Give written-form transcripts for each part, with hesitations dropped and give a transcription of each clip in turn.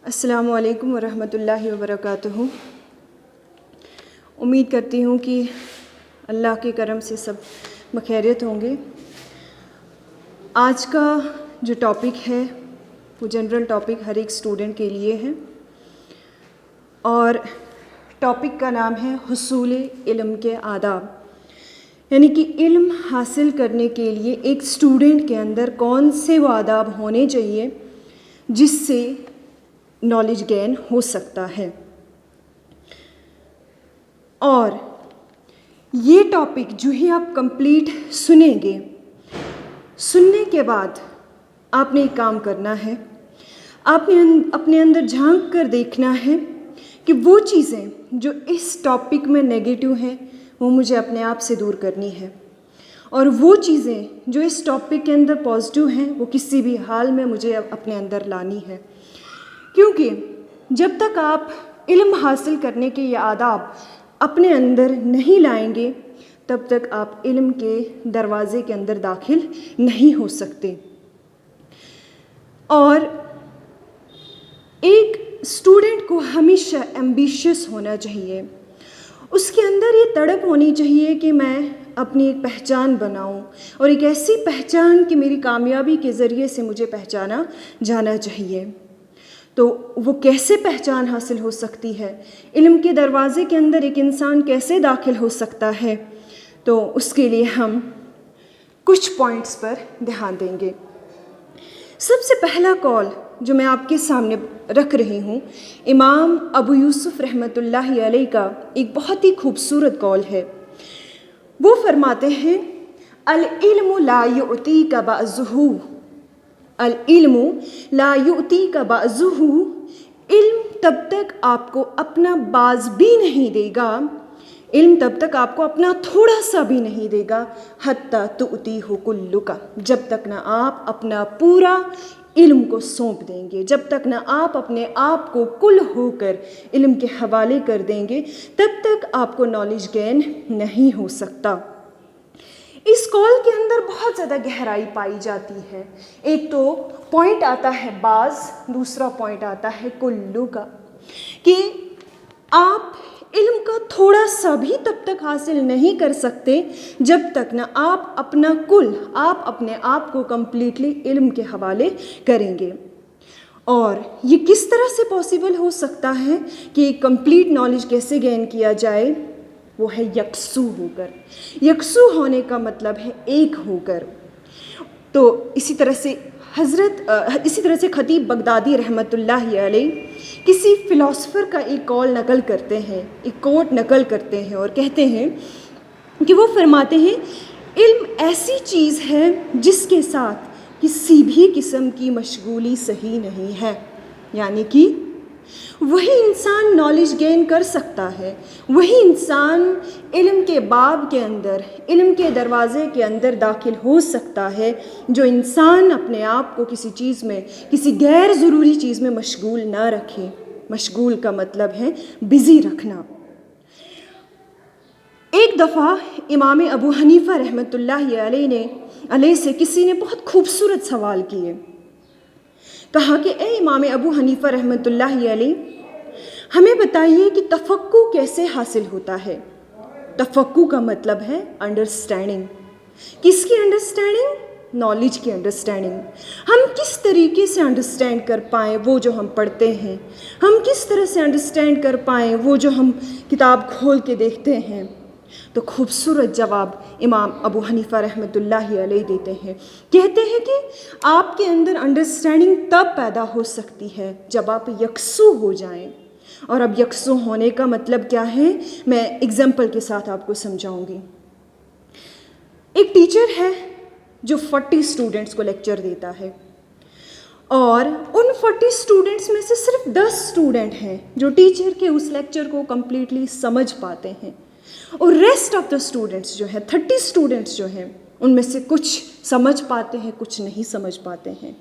السلام علیکم ورحمۃ اللہ وبرکاتہ۔ امید کرتی ہوں کہ اللہ کے کرم سے سب بخیریت ہوں گے۔ آج کا جو ٹاپک ہے وہ جنرل ٹاپک ہر ایک اسٹوڈنٹ کے لیے ہے، اور ٹاپک کا نام ہے حصول علم کے آداب، یعنی کہ علم حاصل کرنے کے لیے ایک اسٹوڈنٹ کے اندر کون سے وہ آداب ہونے چاہیے جس سے نالج گین ہو سکتا ہے۔ اور یہ ٹاپک جو ہی آپ کمپلیٹ سنیں گے، سننے کے بعد آپ نے ایک کام کرنا ہے، آپ نے اپنے اندر جھانک کر دیکھنا ہے کہ وہ چیزیں جو اس ٹاپک میں نیگیٹو ہیں وہ مجھے اپنے آپ سے دور کرنی ہے، اور وہ چیزیں جو اس ٹاپک کے اندر پازیٹیو ہیں وہ کسی بھی حال میں مجھے اپنے اندر لانی ہے، کیونکہ جب تک آپ علم حاصل کرنے کے یہ آداب اپنے اندر نہیں لائیں گے تب تک آپ علم کے دروازے کے اندر داخل نہیں ہو سکتے۔ اور ایک اسٹوڈنٹ کو ہمیشہ ایمبیشیس ہونا چاہیے، اس کے اندر یہ تڑپ ہونی چاہیے کہ میں اپنی ایک پہچان بناؤں، اور ایک ایسی پہچان کہ میری کامیابی کے ذریعے سے مجھے پہچانا جانا چاہیے۔ تو وہ کیسے پہچان حاصل ہو سکتی ہے، علم کے دروازے کے اندر ایک انسان کیسے داخل ہو سکتا ہے، تو اس کے لیے ہم کچھ پوائنٹس پر دھیان دیں گے۔ سب سے پہلا کال جو میں آپ کے سامنے رکھ رہی ہوں، امام ابو یوسف رحمۃ اللہ علیہ کا ایک بہت ہی خوبصورت کال ہے۔ وہ فرماتے ہیں، العلم لا یؤتیک بعضہ، العلم لا یؤتیک بعضہ، علم تب تک آپ کو اپنا بعض بھی نہیں دے گا، علم تب تک آپ کو اپنا تھوڑا سا بھی نہیں دے گا، حتی تؤتیہ کلک، جب تک نہ آپ اپنا پورا علم کو سونپ دیں گے، جب تک نہ آپ اپنے آپ کو کل ہو کر علم کے حوالے کر دیں گے تب تک آپ کو نالج گین نہیں ہو سکتا۔ اس کال کے اندر بہت زیادہ گہرائی پائی جاتی ہے۔ ایک تو پوائنٹ آتا ہے بعض، دوسرا پوائنٹ آتا ہے کلو کا، کہ آپ علم کا تھوڑا سا بھی تب تک حاصل نہیں کر سکتے جب تک نہ آپ اپنا کل، آپ اپنے آپ کو کمپلیٹلی علم کے حوالے کریں گے۔ اور یہ کس طرح سے پاسبل ہو سکتا ہے کہ کمپلیٹ نالج کیسے گین کیا جائے؟ وہ ہے یکسو ہو کر۔ یکسو ہونے کا مطلب ہے ایک ہو کر۔ تو اسی طرح سے خطیب بغدادی رحمۃ اللہ علیہ کسی فلاسفر کا ایک قول نقل کرتے ہیں، ایک کوٹ نقل کرتے ہیں، اور کہتے ہیں کہ وہ فرماتے ہیں، علم ایسی چیز ہے جس کے ساتھ کسی بھی قسم کی مشغولی صحیح نہیں ہے، یعنی کہ وہی انسان نالج گین کر سکتا ہے، وہی انسان علم کے باب کے اندر، علم کے دروازے کے اندر داخل ہو سکتا ہے جو انسان اپنے آپ کو کسی چیز میں، کسی غیر ضروری چیز میں مشغول نہ رکھے۔ مشغول کا مطلب ہے بزی رکھنا۔ ایک دفعہ امام ابو حنیفہ رحمۃ اللہ علیہ سے کسی نے بہت خوبصورت سوال کیے، کہا کہ اے امام ابو حنیفہ رحمۃ اللہ علیہ، ہمیں بتائیے کہ تفقہ کیسے حاصل ہوتا ہے؟ تفقہ کا مطلب ہے انڈرسٹینڈنگ۔ کس کی انڈرسٹینڈنگ؟ نالج کی انڈرسٹینڈنگ۔ ہم کس طریقے سے انڈرسٹینڈ کر پائیں وہ جو ہم پڑھتے ہیں، ہم کس طرح سے انڈرسٹینڈ کر پائیں وہ جو ہم کتاب کھول کے دیکھتے ہیں؟ تو خوبصورت جواب امام ابو حنیفہ رحمۃ اللہ علیہ دیتے ہیں، کہتے ہیں کہ آپ کے اندر انڈرسٹینڈنگ تب پیدا ہو سکتی ہے جب آپ یکسو ہو جائیں۔ اور اب یکسو ہونے کا مطلب کیا ہے، میں اگزامپل کے ساتھ آپ کو سمجھاؤں گی۔ ایک ٹیچر ہے جو 40 اسٹوڈنٹس کو لیکچر دیتا ہے، اور ان 40 اسٹوڈنٹس میں سے صرف 10 اسٹوڈنٹ ہیں جو ٹیچر کے اس لیکچر کو کمپلیٹلی سمجھ پاتے ہیں، اور ریسٹ آف دا اسٹوڈنٹس جو ہیں، 30 اسٹوڈنٹس جو ہیں، ان میں سے کچھ سمجھ پاتے ہیں، کچھ نہیں سمجھ پاتے ہیں،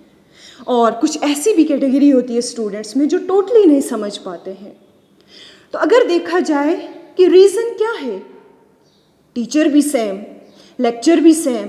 اور کچھ ایسی بھی کیٹیگری ہوتی ہے اسٹوڈنٹس میں جو ٹوٹلی نہیں سمجھ پاتے ہیں۔ تو اگر دیکھا جائے کہ ریزن کیا ہے، ٹیچر بھی سیم، لیکچر بھی سیم،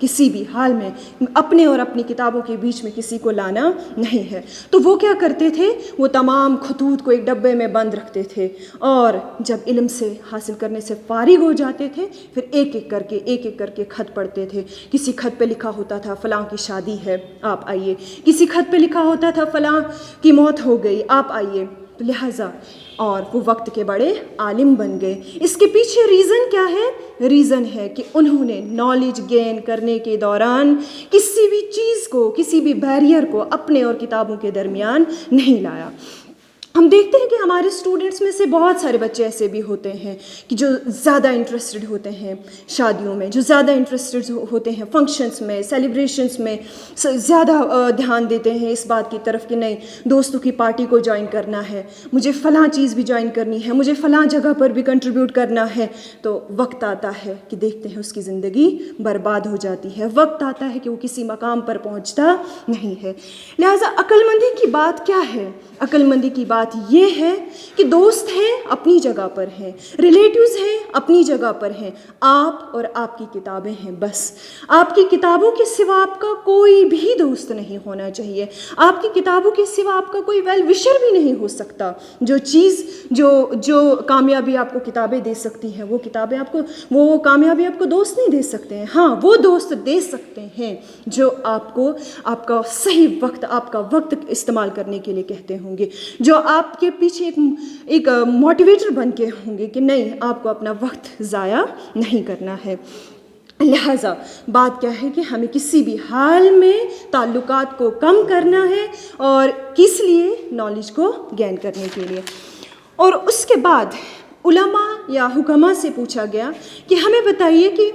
کسی بھی حال میں اپنے اور اپنی کتابوں کے بیچ میں کسی کو لانا نہیں ہے۔ تو وہ کیا کرتے تھے؟ وہ تمام خطوط کو ایک ڈبے میں بند رکھتے تھے، اور جب علم سے حاصل کرنے سے فارغ ہو جاتے تھے پھر ایک ایک کر کے خط پڑھتے تھے۔ کسی خط پہ لکھا ہوتا تھا فلاں کی شادی ہے، آپ آئیے۔ کسی خط پہ لکھا ہوتا تھا فلاں کی موت ہو گئی، آپ آئیے۔ لہٰذا اور وہ وقت کے بڑے عالم بن گئے۔ اس کے پیچھے ریزن کیا ہے؟ ریزن ہے کہ انہوں نے نالج گین کرنے کے دوران کسی بھی چیز کو، کسی بھی بیریئر کو اپنے اور کتابوں کے درمیان نہیں لایا۔ ہم دیکھتے ہیں کہ ہمارے اسٹوڈنٹس میں سے بہت سارے بچے ایسے بھی ہوتے ہیں کہ جو زیادہ انٹرسٹڈ ہوتے ہیں شادیوں میں، جو زیادہ انٹرسٹڈ ہوتے ہیں فنکشنس میں، سیلیبریشنس میں، زیادہ دھیان دیتے ہیں اس بات کی طرف کہ نہیں دوستوں کی پارٹی کو جوائن کرنا ہے، مجھے فلاں چیز بھی جوائن کرنی ہے، مجھے فلاں جگہ پر بھی کنٹریبیوٹ کرنا ہے۔ تو وقت آتا ہے کہ دیکھتے ہیں اس کی زندگی برباد ہو جاتی ہے، وقت آتا ہے کہ وہ کسی مقام پر پہنچتا نہیں ہے۔ لہٰذا عقل مندی کی بات کیا ہے؟ عقل مندی کی بات یہ ہے کہ دوست ہیں اپنی جگہ پر ہیں، ریلیٹیوز ہیں اپنی جگہ پر ہیں، آپ اور آپ کی کتابیں ہیں، بس آپ کی کتابوں کے سوا آپ کا کوئی بھی دوست نہیں ہونا چاہیے، آپ کی کتابوں کے سوا آپ کا کوئی ویل وشر بھی نہیں ہو سکتا۔ جو چیز جو کامیابی آپ کو کتابیں دے سکتی ہیں وہ کتابیں آپ کو، وہ کامیابی آپ کو دوست نہیں دے سکتے ہیں۔ ہاں وہ دوست دے سکتے ہیں جو آپ کو آپ کا صحیح وقت، آپ کا وقت استعمال کرنے کے لیے کہتے ہوں گے، جو آپ کے پیچھے ایک موٹیویٹر بن کے ہوں گے کہ نہیں آپ کو اپنا وقت ضائع نہیں کرنا ہے۔ لہٰذا بات کیا ہے کہ ہمیں کسی بھی حال میں تعلقات کو کم کرنا ہے، اور کس لیے؟ نالج کو گین کرنے کے لیے۔ اور اس کے بعد علماء یا حکماء سے پوچھا گیا کہ ہمیں بتائیے کہ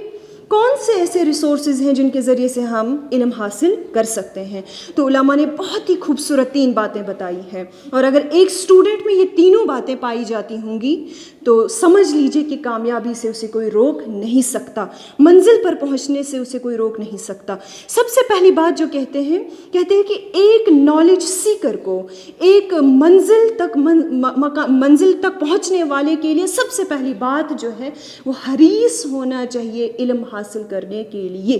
کون سے ایسے ریسورسز ہیں جن کے ذریعے سے ہم علم حاصل کر سکتے ہیں؟ تو علماء نے بہت ہی خوبصورت 3 باتیں بتائی ہیں، اور اگر ایک اسٹوڈنٹ میں یہ تینوں باتیں پائی جاتی ہوں گی تو سمجھ لیجئے کہ کامیابی سے اسے کوئی روک نہیں سکتا، منزل پر پہنچنے سے اسے کوئی روک نہیں سکتا۔ سب سے پہلی بات جو کہتے ہیں کہ ایک نالج سیکر کو، ایک منزل تک پہنچنے والے کے لیے سب سے پہلی بات جو ہے وہ حریص ہونا چاہیے علم حاصل کرنے کے لیے۔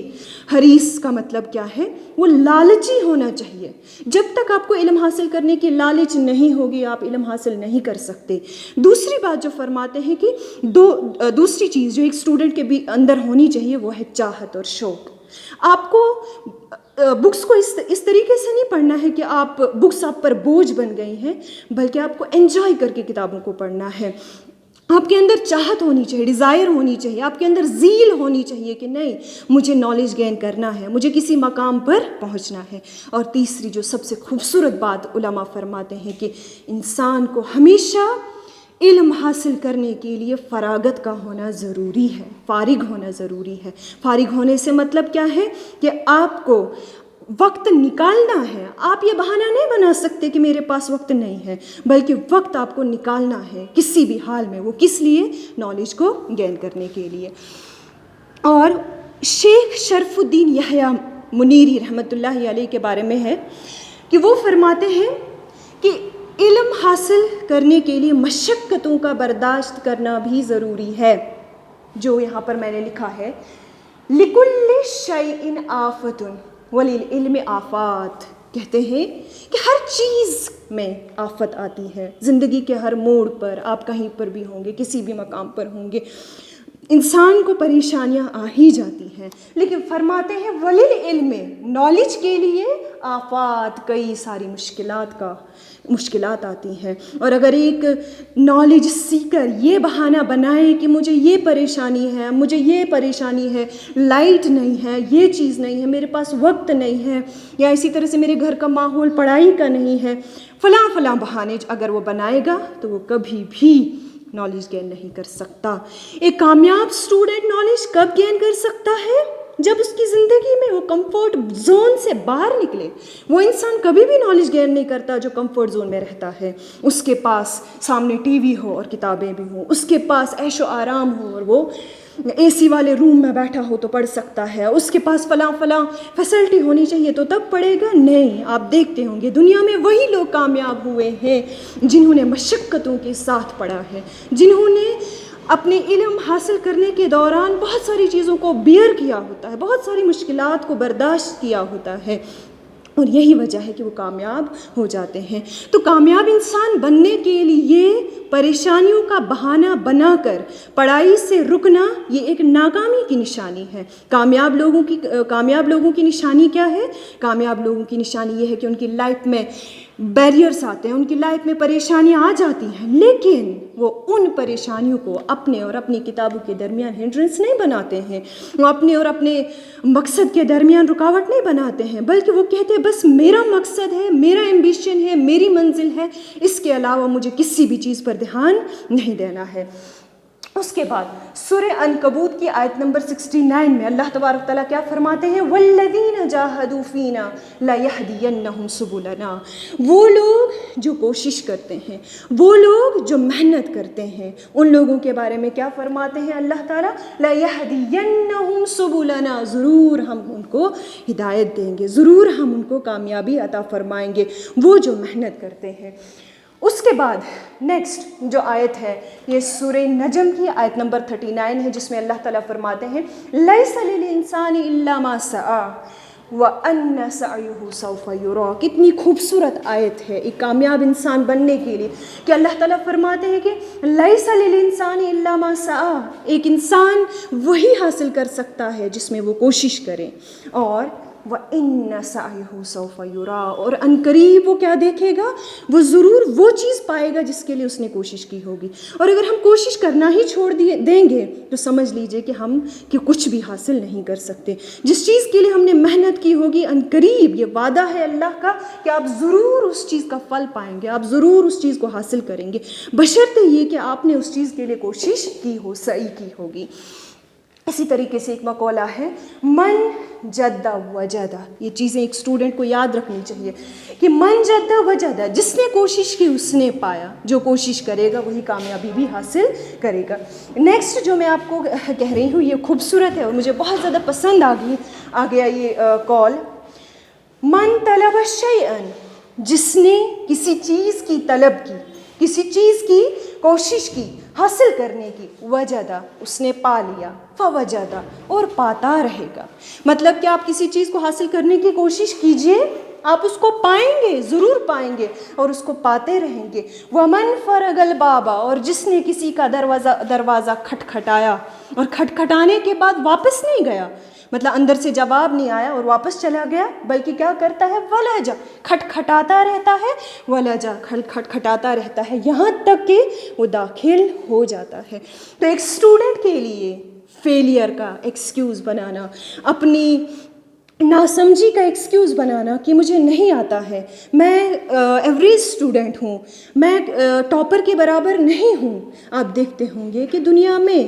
حریص کا مطلب کیا ہے؟ وہ لالچی ہونا چاہیے۔ جب تک آپ کو علم حاصل کرنے کی لالچ نہیں ہوگی آپ علم حاصل نہیں کر سکتے۔ دوسری بات جو فرماتے ہیں کہ دوسری چیز جو ایک اسٹوڈنٹ کے بھی اندر ہونی چاہیے وہ ہے چاہت اور شوق۔ آپ کو بکس کو اس طریقے سے نہیں پڑھنا ہے کہ بکس آپ پر بوجھ بن گئی ہیں، بلکہ آپ کو انجوائے کر کے کتابوں کو پڑھنا ہے۔ آپ کے اندر چاہت ہونی چاہیے، ڈیزائر ہونی چاہیے، آپ کے اندر زیل ہونی چاہیے کہ نہیں مجھے نالج گین کرنا ہے، مجھے کسی مقام پر پہنچنا ہے۔ اور تیسری جو سب سے خوبصورت بات علماء فرماتے ہیں کہ انسان کو ہمیشہ علم حاصل کرنے کے لیے فراغت کا ہونا ضروری ہے، فارغ ہونا ضروری ہے۔ فارغ ہونے سے مطلب کیا ہے کہ آپ کو وقت نکالنا ہے۔ آپ یہ بہانہ نہیں بنا سکتے کہ میرے پاس وقت نہیں ہے، بلکہ وقت آپ کو نکالنا ہے کسی بھی حال میں۔ وہ کس لیے؟ نالج کو گین کرنے کے لیے۔ اور شیخ شرف الدین یحییٰ منیری رحمۃ اللہ علیہ کے بارے میں ہے کہ وہ فرماتے ہیں کہ علم حاصل کرنے کے لیے مشقتوں کا برداشت کرنا بھی ضروری ہے۔ جو یہاں پر میں نے لکھا ہے لِكُلِّ شَيْءٍ آفَةٌ وَلِلْعِلْمِ آفات، کہتے ہیں کہ ہر چیز میں آفت آتی ہے، زندگی کے ہر موڑ پر آپ کہیں پر بھی ہوں گے، کسی بھی مقام پر ہوں گے، انسان کو پریشانیاں آ ہی جاتی ہیں، لیکن فرماتے ہیں وَلِلْعِلْمِ، نالج کے لیے آفات، کئی ساری مشکلات آتی ہیں۔ اور اگر ایک نالج سیکر یہ بہانہ بنائے کہ مجھے یہ پریشانی ہے، لائٹ نہیں ہے، یہ چیز نہیں ہے، میرے پاس وقت نہیں ہے، یا اسی طرح سے میرے گھر کا ماحول پڑھائی کا نہیں ہے، فلاں بہانے اگر وہ بنائے گا تو وہ کبھی بھی نالج گین نہیں کر سکتا۔ ایک کامیاب اسٹوڈنٹ نالج کب گین کر سکتا ہے؟ جب اس کی زندگی میں وہ کمفورٹ زون سے باہر نکلے۔ وہ انسان کبھی بھی نالج گین نہیں کرتا جو کمفورٹ زون میں رہتا ہے۔ اس کے پاس سامنے ٹی وی ہو اور کتابیں بھی ہوں، اس کے پاس عیش و آرام ہو اور وہ اے سی والے روم میں بیٹھا ہو تو پڑھ سکتا ہے، اس کے پاس فلاں فیسلٹی ہونی چاہیے تو تب پڑھے گا۔ نہیں، آپ دیکھتے ہوں گے دنیا میں وہی لوگ کامیاب ہوئے ہیں جنہوں نے مشقتوں کے ساتھ پڑھا ہے، جنہوں نے اپنے علم حاصل کرنے کے دوران بہت ساری چیزوں کو بیئر کیا ہوتا ہے، بہت ساری مشکلات کو برداشت کیا ہوتا ہے، اور یہی وجہ ہے کہ وہ کامیاب ہو جاتے ہیں۔ تو کامیاب انسان بننے کے لیے پریشانیوں کا بہانہ بنا کر پڑھائی سے رکنا یہ ایک ناکامی کی نشانی ہے۔ کامیاب لوگوں کی نشانی کیا ہے؟ کامیاب لوگوں کی نشانی یہ ہے کہ ان کی لائف میں بیریئرس آتے ہیں، ان کی لائف میں پریشانیاں آ جاتی ہیں، لیکن وہ ان پریشانیوں کو اپنے اور اپنی کتابوں کے درمیان ہنڈرنس نہیں بناتے ہیں، وہ اپنے اور اپنے مقصد کے درمیان رکاوٹ نہیں بناتے ہیں، بلکہ وہ کہتے ہیں بس میرا مقصد ہے، میرا ایمبیشن ہے، میری منزل ہے، اس کے علاوہ مجھے کسی بھی چیز پر دھیان نہیں دینا ہے۔ اس کے بعد سورہ عنکبوت کی آیت نمبر 69 میں اللہ تبارک تعالیٰ کیا فرماتے ہیں؟ وَالَّذِينَ جَاهَدُوا فِينَا لَيَهْدِيَنَّهُمْ سُبُلَنَا۔ وہ لوگ جو کوشش کرتے ہیں، وہ لوگ جو محنت کرتے ہیں، ان لوگوں کے بارے میں کیا فرماتے ہیں اللہ تعالیٰ؟ لَيَهْدِيَنَّهُمْ سُبُلَنَا، ضرور ہم ان کو ہدایت دیں گے، ضرور ہم ان کو کامیابی عطا فرمائیں گے، وہ جو محنت کرتے ہیں۔ اس کے بعد نیکسٹ جو آیت ہے یہ سورہ نجم کی آیت نمبر 39 ہے، جس میں اللہ تعالیٰ فرماتے ہیں لَيْسَ لِلْإِنسَانِ إِلَّا مَا سَعَىٰ وَأَنَّ سَعْيَهُ سَوْفَ يُرَىٰ۔ کتنی خوبصورت آیت ہے ایک کامیاب انسان بننے کے لیے کہ اللہ تعالیٰ فرماتے ہیں کہ لَيْسَ لِلْإِنسَانِ إِلَّا مَا سَعَىٰ، ایک انسان وہی حاصل کر سکتا ہے جس میں وہ کوشش کرے، اور وَإِنَّ سَعْيَهُ سَوْفَ يُرَىٰ، اور عنقریب وہ کیا دیکھے گا؟ وہ ضرور وہ چیز پائے گا جس کے لیے اس نے کوشش کی ہوگی۔ اور اگر ہم کوشش کرنا ہی چھوڑ دیں گے تو سمجھ لیجئے کہ ہم کچھ بھی حاصل نہیں کر سکتے۔ جس چیز کے لیے ہم نے محنت کی ہوگی عنقریب یہ وعدہ ہے اللہ کا کہ آپ ضرور اس چیز کا پھل پائیں گے، آپ ضرور اس چیز کو حاصل کریں گے، بشرطے یہ کہ آپ نے اس چیز کے لیے کوشش کی ہو، سعی کی ہوگی۔ اسی طریقے سے ایک مقولہ ہے من جد وجد، یہ چیزیں ایک اسٹوڈنٹ کو یاد رکھنی چاہیے کہ من جد وجد، جس نے کوشش کی اس نے پایا، جو کوشش کرے گا وہی کامیابی بھی حاصل کرے گا۔ نیکسٹ جو میں آپ کو کہہ رہی ہوں یہ خوبصورت ہے اور مجھے بہت زیادہ پسند آ گیا یہ کال، من طلب شیئا، جس نے کسی چیز کی طلب کی، کسی چیز کی کوشش کی، حاصل کرنے کی، وجدہ، اس نے پا لیا، فوجدہ، اور پاتا رہے گا۔ مطلب کہ آپ کسی چیز کو حاصل کرنے کی کوشش کیجئے، آپ اس کو پائیں گے، ضرور پائیں گے، اور اس کو پاتے رہیں گے۔ وَمَنْ فَرَغَ الْبَابَ، اور جس نے کسی کا دروازہ کھٹکھٹایا اور کھٹکھٹانے کے بعد واپس نہیں گیا، مطلب اندر سے جواب نہیں آیا اور واپس چلا گیا، بلکہ کیا کرتا ہے؟ وَلَجَ، کھٹکھٹاتا رہتا ہے، وَلَجَ، کھٹکھٹاتا رہتا ہے یہاں تک کہ وہ داخل ہو جاتا ہے۔ تو ایک اسٹوڈنٹ کے لیے فیلئر کا ایکسکیوز بنانا، اپنی ناسمجھی کا ایکسکیوز بنانا کہ مجھے نہیں آتا ہے، میں ایوریج اسٹوڈنٹ ہوں، میں ٹاپر کے برابر نہیں ہوں، آپ دیکھتے ہوں گے کہ دنیا میں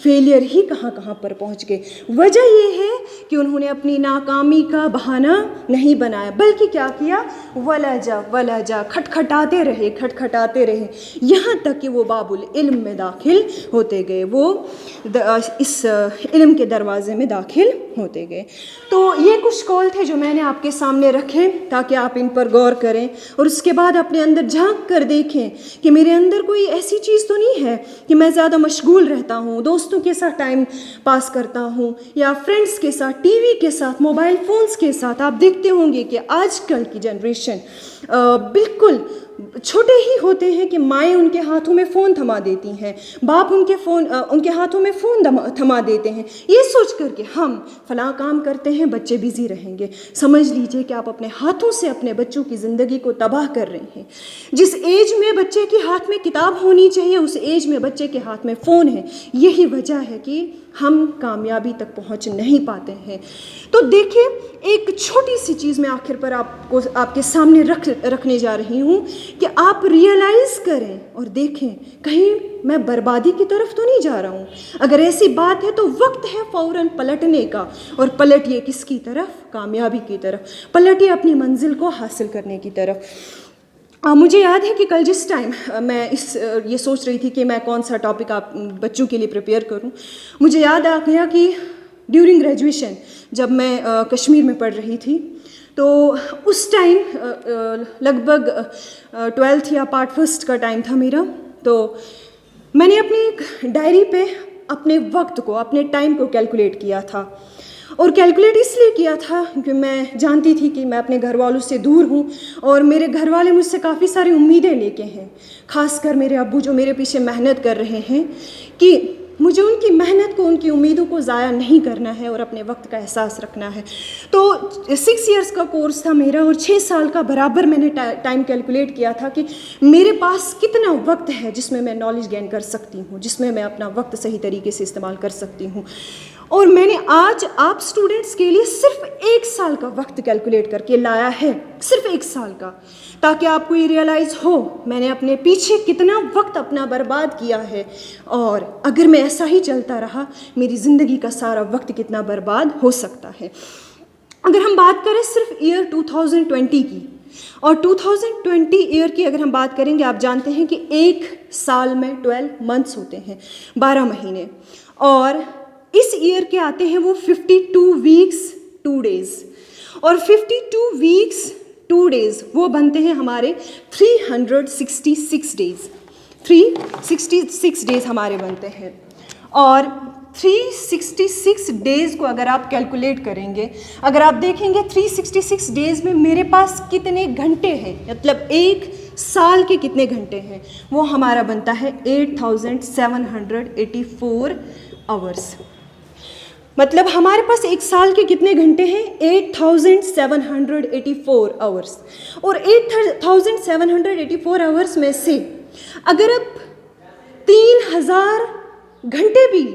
فیلئر ہی کہاں کہاں پر پہنچ گئے۔ وجہ یہ ہے کہ انہوں نے اپنی ناکامی کا بہانہ نہیں بنایا، بلکہ کیا کیا؟ وَلَجَا، کھٹکھٹاتے رہے یہاں تک کہ وہ باب العلم میں داخل ہوتے گئے، وہ اس علم کے دروازے میں داخل ہوتے گئے۔ تو یہ کچھ قول تھے جو میں نے آپ کے سامنے رکھے تاکہ آپ ان پر غور کریں اور اس کے بعد اپنے اندر جھانک کر دیکھیں کہ میرے اندر کوئی ایسی چیز تو نہیں ہے کہ میں زیادہ مشغول رہتا ہوں، دوستوں کے ساتھ ٹائم پاس کرتا ہوں، یا فرینڈس کے ساتھ، ٹی وی کے ساتھ، موبائل فونز کے ساتھ۔ آپ دیکھتے ہوں گے کہ آج کل کی جنریشن بالکل چھوٹے ہی ہوتے ہیں کہ مائیں ان کے ہاتھوں میں فون تھما دیتی ہیں، باپ ان کے ہاتھوں میں فون تھما دیتے ہیں، یہ سوچ کر کہ ہم فلاں کام کرتے ہیں، بچے بیزی رہیں گے۔ سمجھ لیجئے کہ آپ اپنے ہاتھوں سے اپنے بچوں کی زندگی کو تباہ کر رہے ہیں۔ جس ایج میں بچے کے ہاتھ میں کتاب ہونی چاہیے اس ایج میں بچے کے ہاتھ میں فون ہے۔ یہی وجہ ہے کہ ہم کامیابی تک پہنچ نہیں پاتے ہیں۔ تو دیکھیں، ایک چھوٹی سی چیز میں آخر پر آپ کے سامنے رکھنے جا رہی ہوں کہ آپ ریئلائز کریں اور دیکھیں کہیں میں بربادی کی طرف تو نہیں جا رہا ہوں۔ اگر ایسی بات ہے تو وقت ہے فوراً پلٹنے کا، اور پلٹیے کس کی طرف؟ کامیابی کی طرف، پلٹیے اپنی منزل کو حاصل کرنے کی طرف۔ مجھے یاد ہے کہ کل جس ٹائم میں یہ سوچ رہی تھی کہ میں کون سا ٹاپک آپ بچوں کے لیے پریپیئر کروں، مجھے یاد آ گیا کہ ڈیورنگ گریجویشن جب میں کشمیر میں پڑھ رہی تھی تو اس ٹائم لگ بھگ 12th یا پارٹ 1 کا ٹائم تھا میرا، تو میں نے اپنی ایک ڈائری پہ اپنے وقت کو، اپنے ٹائم کو کیلکولیٹ کیا تھا، اور کیلکولیٹ اس لیے کیا تھا کہ میں جانتی تھی کہ میں اپنے گھر والوں سے دور ہوں، اور میرے گھر والے مجھ سے کافی ساری امیدیں لے کے ہیں، خاص کر میرے ابو جو میرے پیچھے محنت کر رہے ہیں، کہ مجھے ان کی محنت کو، ان کی امیدوں کو ضائع نہیں کرنا ہے اور اپنے وقت کا احساس رکھنا ہے۔ تو 6 ایئرس کا کورس تھا میرا، اور 6 سال کا برابر میں نے ٹائم کیلکولیٹ کیا تھا کہ میرے پاس کتنا وقت ہے جس میں نالج گین کر سکتی ہوں، جس میں اپنا وقت صحیح طریقے سے استعمال کر سکتی ہوں۔ اور میں نے آج آپ اسٹوڈنٹس کے لیے صرف 1 سال کا وقت کیلکولیٹ کر کے لایا ہے، صرف 1 سال کا، تاکہ آپ کو یہ ریئلائز ہو میں نے اپنے پیچھے کتنا وقت اپنا برباد کیا ہے، اور اگر میں ایسا ہی چلتا رہا میری زندگی کا سارا وقت کتنا برباد ہو سکتا ہے۔ اگر ہم بات کریں صرف ایئر 2020 کی، اور 2020 ایئر کی اگر ہم بات کریں گے، آپ جانتے ہیں کہ ایک سال میں 12 منتھس ہوتے ہیں، 12 مہینے، اور اس ایئر کے آتے ہیں وہ 52 ویکس 2 ڈیز، اور 52 ویکس 2 ڈیز وہ بنتے ہیں ہمارے 366 ڈیز، 366 ڈیز ہمارے بنتے ہیں۔ اور 366 ڈیز کو اگر آپ کیلکولیٹ کریں گے، اگر آپ دیکھیں گے 366 ڈیز میں میرے پاس کتنے گھنٹے ہیں، مطلب ایک سال کے کتنے گھنٹے ہیں، وہ ہمارا بنتا ہے 8784 آورس۔ مطلب ہمارے پاس ایک سال کے کتنے گھنٹے ہیں، 8784 آورس، اور 8784 آورس میں سے اگر آپ 3000 گھنٹے بھی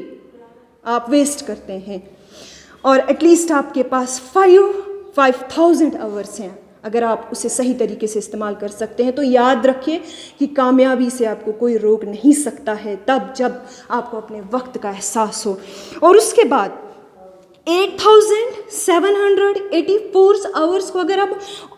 آپ ویسٹ کرتے ہیں، اور ایٹ لیسٹ آپ کے پاس 5000 آورس ہیں، اگر آپ اسے صحیح طریقے سے استعمال کر سکتے ہیں، تو یاد رکھیے کہ کامیابی سے آپ کو کوئی روک نہیں سکتا ہے، تب جب آپ کو اپنے وقت کا احساس ہو۔ اور اس کے بعد 8784 آورس کو اگر آپ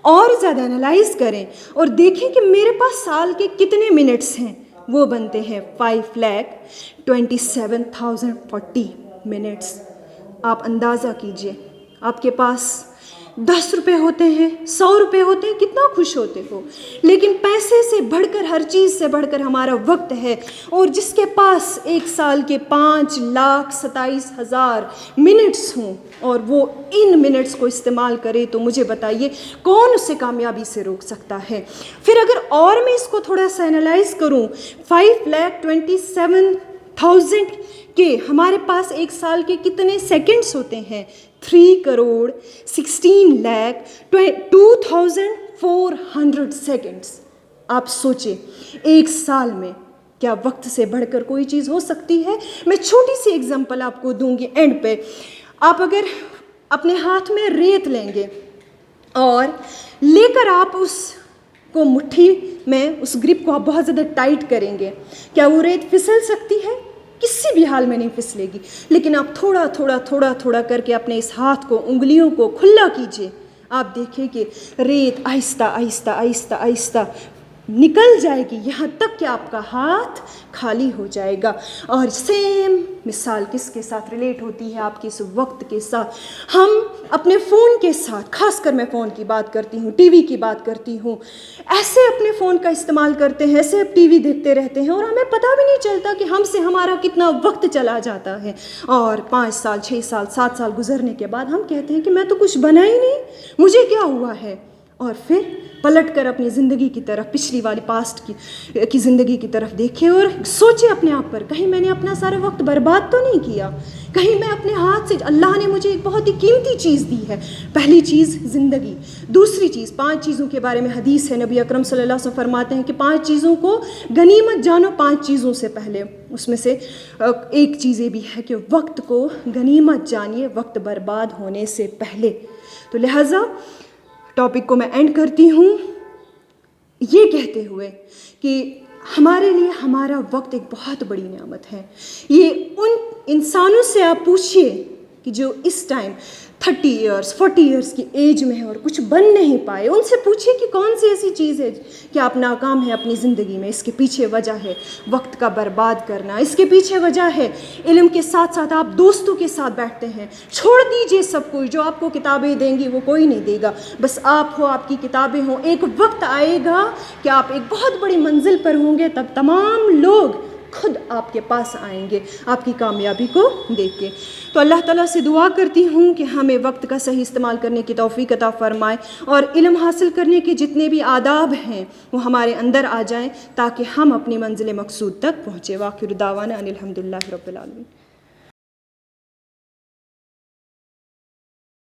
اور زیادہ انالائز کریں اور دیکھیں کہ میرے پاس سال کے کتنے منٹس ہیں، وہ بنتے ہیں 5,27,040 منٹس۔ آپ اندازہ کیجئے، آپ کے پاس 10 روپے ہوتے ہیں، 100 روپے ہوتے ہیں، کتنا خوش ہوتے ہو، لیکن پیسے سے بڑھ کر، ہر چیز سے بڑھ کر ہمارا وقت ہے، اور جس کے پاس ایک سال کے 5,27,000 منٹس ہوں اور وہ ان منٹس کو استعمال کرے، تو مجھے بتائیے کون اسے کامیابی سے روک سکتا ہے۔ پھر اگر اور میں اس کو تھوڑا سا انالائز کروں، 5,27,000 کہ ہمارے پاس ایک سال کے کتنے سیکنڈز ہوتے ہیں، 3,16,02,400 سیکنڈز۔ آپ سوچیں ایک سال میں کیا وقت سے بڑھ کر کوئی چیز ہو سکتی ہے؟ میں چھوٹی سی ایگزامپل آپ کو دوں گی اینڈ پہ۔ آپ اگر اپنے ہاتھ میں ریت لیں گے اور لے کر آپ اس کو مٹھی میں، اس گرپ کو آپ بہت زیادہ ٹائٹ کریں گے، کیا وہ ریت پھسل سکتی ہے؟ کسی بھی حال میں نہیں پھسلے گی، لیکن آپ تھوڑا تھوڑا کر کے اپنے اس ہاتھ کو، انگلیوں کو کھلا کیجئے، آپ دیکھیں کہ ریت آہستہ آہستہ آہستہ آہستہ نکل جائے گی، یہاں تک کہ آپ کا ہاتھ خالی ہو جائے گا۔ اور سیم مثال کس کے ساتھ ریلیٹ ہوتی ہے؟ آپ کے اس وقت کے ساتھ۔ ہم اپنے فون کے ساتھ، خاص کر میں فون کی بات کرتی ہوں، ٹی وی کی بات کرتی ہوں، ایسے اپنے فون کا استعمال کرتے ہیں، ایسے ٹی وی دیکھتے رہتے ہیں، اور ہمیں پتہ بھی نہیں چلتا کہ ہم سے ہمارا کتنا وقت چلا جاتا ہے، اور 5 سال 6 سال 7 سال گزرنے کے بعد ہم کہتے ہیں کہ میں تو کچھ بنا ہی نہیں، مجھے کیا ہوا ہے؟ اور پھر پلٹ کر اپنی زندگی کی طرف، پچھلی والی پاسٹ کی زندگی کی طرف دیکھیں اور سوچیں اپنے آپ پر، کہیں میں نے اپنا سارا وقت برباد تو نہیں کیا؟ کہیں میں اپنے ہاتھ سے، اللہ نے مجھے ایک بہت ہی قیمتی چیز دی ہے، پہلی چیز زندگی، دوسری چیز 5 چیزوں کے بارے میں حدیث ہے، نبی اکرم صلی اللہ علیہ وسلم فرماتے ہیں کہ 5 چیزوں کو غنیمت جانو 5 چیزوں سے پہلے، اس میں سے ایک چیز یہ بھی ہے کہ وقت کو غنیمت جانیے وقت برباد ہونے سے پہلے۔ تو لہٰذا ٹاپک کو میں اینڈ کرتی ہوں یہ کہتے ہوئے کہ ہمارے لیے ہمارا وقت ایک بہت بڑی نعمت ہے۔ یہ ان انسانوں سے آپ پوچھئے کہ جو اس ٹائم 30 ایئرس 40 ایئرس کی ایج میں ہے اور کچھ بن نہیں پائے، ان سے پوچھئے کہ کون سی ایسی چیز ہے کہ آپ ناکام ہیں اپنی زندگی میں۔ اس کے پیچھے وجہ ہے وقت کا برباد کرنا، اس کے پیچھے وجہ ہے علم کے ساتھ ساتھ آپ دوستوں کے ساتھ بیٹھتے ہیں۔ چھوڑ دیجئے سب کچھ، جو آپ کو کتابیں دیں گی وہ کوئی نہیں دے گا، بس آپ ہو، آپ کی کتابیں ہوں۔ ایک وقت آئے گا کہ آپ ایک بہت بڑی منزل پر ہوں گے، تب تمام لوگ خود آپ کے پاس آئیں گے آپ کی کامیابی کو دیکھ کے۔ تو اللہ تعالیٰ سے دعا کرتی ہوں کہ ہمیں وقت کا صحیح استعمال کرنے کی توفیق عطا فرمائے، اور علم حاصل کرنے کے جتنے بھی آداب ہیں وہ ہمارے اندر آ جائیں تاکہ ہم اپنی منزل مقصود تک پہنچے۔ وآخر دعوانا ان الحمد للہ رب العالمین۔